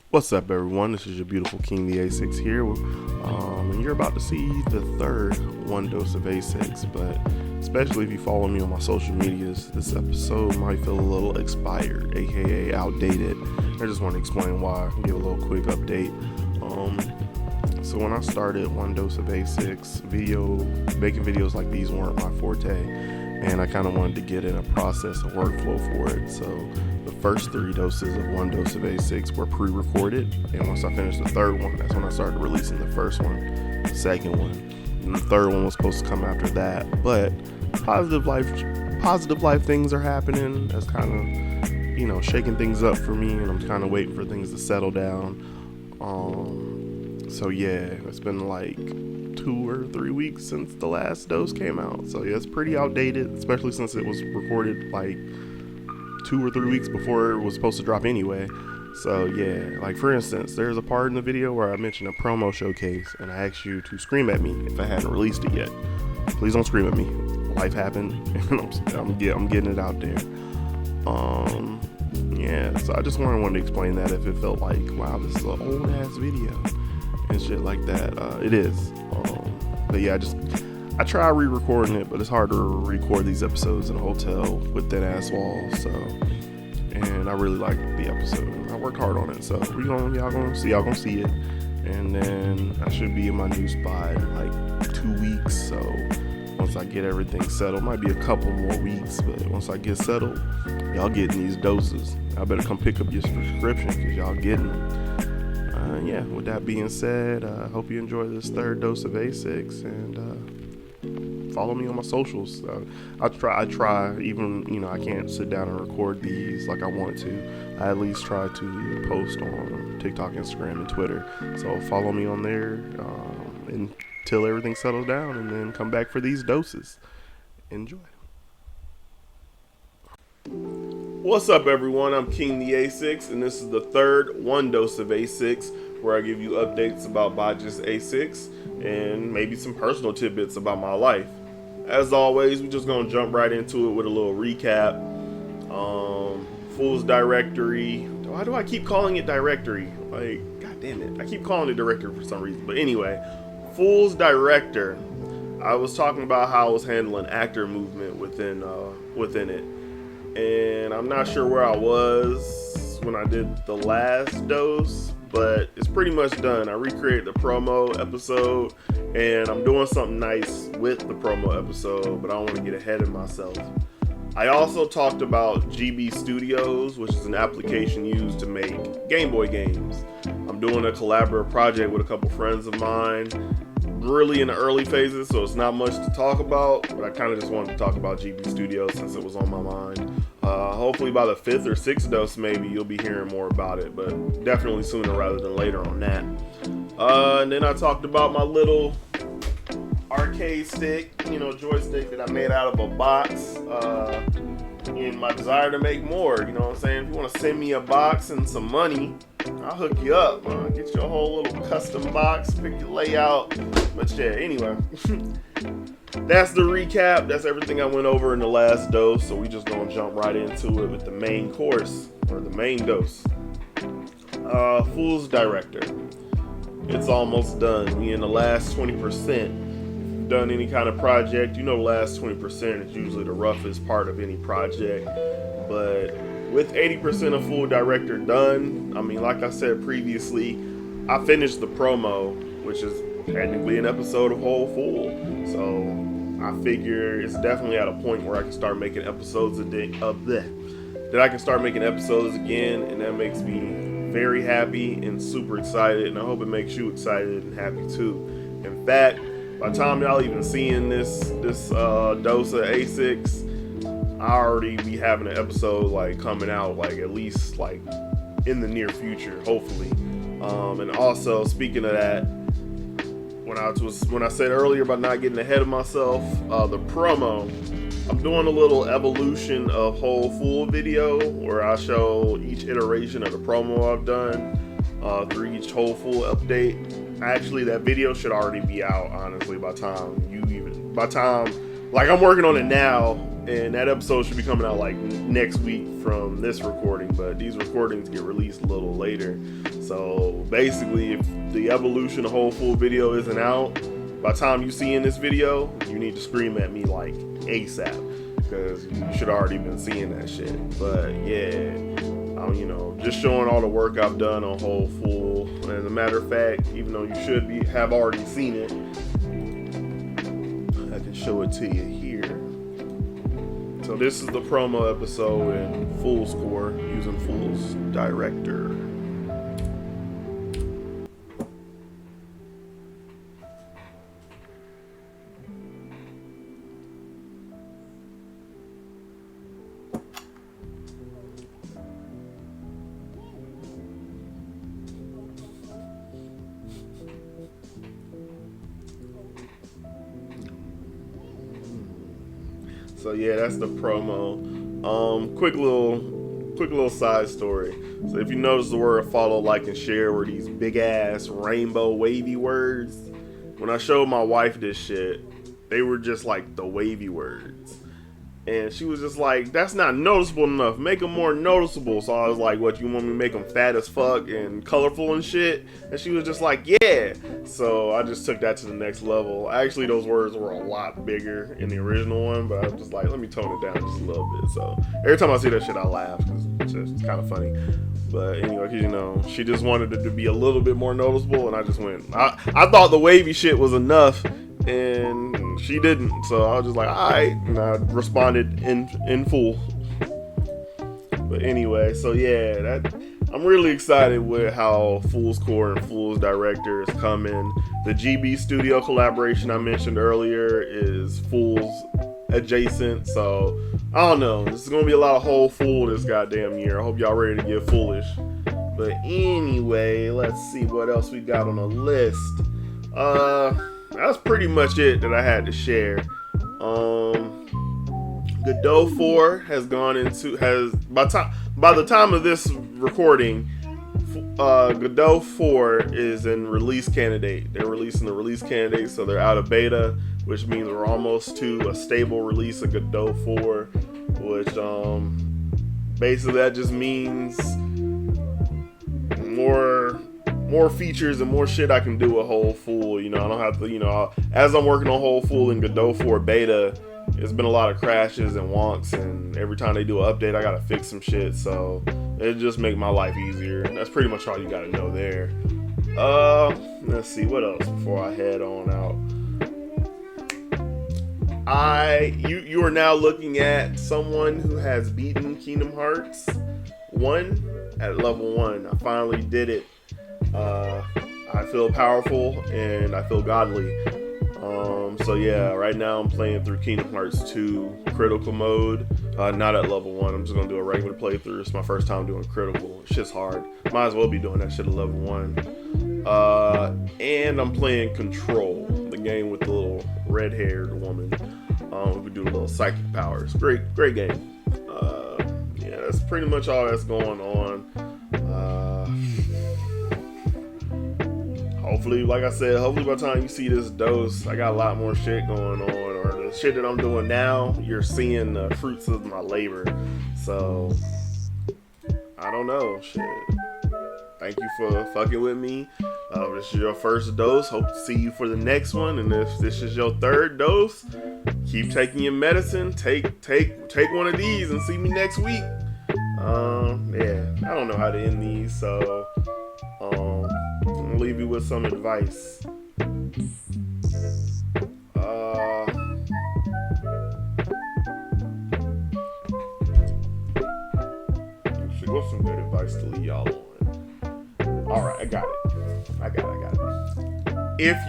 What's up, everyone? This is your beautiful King the Asix here, and you're about to see the third One Dose of Asix. But especially if you follow me on my social medias, this episode might feel a little expired, aka outdated. I just want to explain why. Give a little quick update. So when I started One Dose of Asix, making videos like these weren't my forte, and I kind of wanted to get in a process, a workflow for it. So the first 3 doses of One Dose of Asix were pre-recorded, and once I finished the third one, that's when I started releasing the first one, the second one, and the third one was supposed to come after that. But positive life things are happening. That's kind of, shaking things up for me, and I'm kind of waiting for things to settle down. So yeah, it's been like 2 or 3 weeks since the last dose came out. So yeah, it's pretty outdated, especially since it was recorded like 2 or 3 weeks before it was supposed to drop anyway. So yeah, like for instance, there's a part in the video where I mentioned a promo showcase, and I asked you to scream at me if I hadn't released it yet. Please don't scream at me. Life happened, and I'm getting it out there. Yeah, so I just wanted to explain that if it felt like, wow, this is an old ass video and shit like that. It is. But yeah, I try re-recording it, but it's hard to record these episodes in a hotel with thin ass walls. So, and I really like the episode. I worked hard on it, so y'all gonna see it. And then I should be in my new spot in like 2 weeks. So once I get everything settled, might be a couple more weeks, but once I get settled, y'all getting these doses. I better come pick up your subscription because y'all getting them. Yeah, with that being said, I hope you enjoy this third dose of Asix, and follow me on my socials. I try, even, I can't sit down and record these like I want to. I at least try to post on TikTok, Instagram, and Twitter. So follow me on there until everything settles down, and then come back for these doses. Enjoy. What's up, everyone? I'm King the Asix, and this is the third One Dose of Asix, where I give you updates about Baj's Asix and maybe some personal tidbits about my life. As always, we're just gonna jump right into it with a little recap. Fool's Directory. Why do I keep calling it Directory? Like, god damn it, I keep calling it Directory for some reason. But anyway, Fool's Director. I was talking about how I was handling actor movement within it. And I'm not sure where I was when I did the last dose, but it's pretty much done. I recreated the promo episode, and I'm doing something nice with the promo episode, but I don't want to get ahead of myself. I also talked about GB Studios, which is an application used to make Game Boy games. I'm doing a collaborative project with a couple friends of mine. Really in the early phases, so it's not much to talk about, but I kind of just wanted to talk about GB Studios since it was on my mind. Hopefully by the 5th or 6th dose, maybe you'll be hearing more about it, but definitely sooner rather than later on that. And then I talked about my little arcade stick, joystick that I made out of a box, and my desire to make more. You know what I'm saying? If you want to send me a box and some money, I'll hook you up. Get your whole little custom box, pick your layout. But yeah, anyway, that's the recap. That's everything I went over in the last dose. So we just gonna jump right into it with the main course, or the main dose. Fool's Director. It's almost done. We in the last 20%. If you've done any kind of project, the last 20% is usually the roughest part of any project. But with 80% of Fool Director done, like I said previously, I finished the promo, which is technically an episode of Whole Fool. So I figure it's definitely at a point where I can start making episodes that I can start making episodes again, and that makes me very happy and super excited, and I hope it makes you excited and happy too. In fact, by the time y'all even seeing this dose of Asix, I already be having an episode like coming out like at least like in the near future, hopefully. And also, speaking of that, when I said earlier about not getting ahead of myself, the promo, I'm doing a little evolution of Whole Fool video where I show each iteration of the promo I've done through each Whole Fool update. Actually, that video should already be out, honestly, by time like I'm working on it now, and that episode should be coming out like next week from this recording, but these recordings get released a little later. So basically, if the evolution of whole full video isn't out, by the time you see in this video, you need to scream at me like ASAP, because you should already been seeing that shit. But yeah, you know, just showing all the work I've done on whole full. And as a matter of fact, even though you should have already seen it, I can show it to you here. So this is the promo episode in full score using Fool's Director. So yeah, that's the promo. Quick little side story. So if you notice the word follow, like, and share were these big ass rainbow wavy words. When I showed my wife this shit, they were just like the wavy words. And she was just like, that's not noticeable enough. Make them more noticeable. So I was like, what, you want me to make them fat as fuck and colorful and shit? And she was just like, yeah. So I just took that to the next level. Actually, those words were a lot bigger in the original one, but I was just like, let me tone it down just a little bit. So every time I see that shit, I laugh because it's just kind of funny. But anyway, you know, she just wanted it to be a little bit more noticeable, and I just went, I thought the wavy shit was enough, and she didn't. So I was just like, all right, and I responded in full. But anyway, so yeah, I'm really excited with how Fool's Core and Fool's Director is coming. The GB Studio collaboration I mentioned earlier is Fool's adjacent, so I don't know. This is gonna be a lot of whole Fool this goddamn year. I hope y'all ready to get foolish. But anyway, let's see what else we got on the list. That's pretty much it that I had to share. Godot 4 has by the time of this recording, Godot 4 is in release candidate. They're releasing the release candidate, so they're out of beta, which means we're almost to a stable release of Godot 4, which basically that just means more features and more shit I can do with whole full. You know, I don't have to, you know, as I'm working on whole full in Godot 4 beta, it's been a lot of crashes and wonks, and every time they do an update, I gotta fix some shit, so it just make my life easier. That's pretty much all you gotta know there. Let's see, what else before I head on out? You are now looking at someone who has beaten Kingdom Hearts 1 at level 1. I finally did it. I feel powerful and I feel godly. So yeah, right now I'm playing through Kingdom Hearts 2 critical mode. Not at level 1. I'm just gonna do a regular playthrough. It's my first time doing critical. Shit's hard. Might as well be doing that shit at level 1. And I'm playing Control, the game with the little red-haired woman. We do a little psychic powers. Great game. Yeah, that's pretty much all that's going on. Hopefully, like I said, hopefully by the time you see this dose, I got a lot more shit going on, or the shit that I'm doing now, you're seeing the fruits of my labor. So, I don't know, shit. Thank you for fucking with me. This is your first dose. Hope to see you for the next one. And if this is your third dose, keep taking your medicine. Take one of these and see me next week. Yeah, I don't know how to end these, so I'm gonna leave you with some advice. What's some good advice to leave y'all on? All right, I got it. If you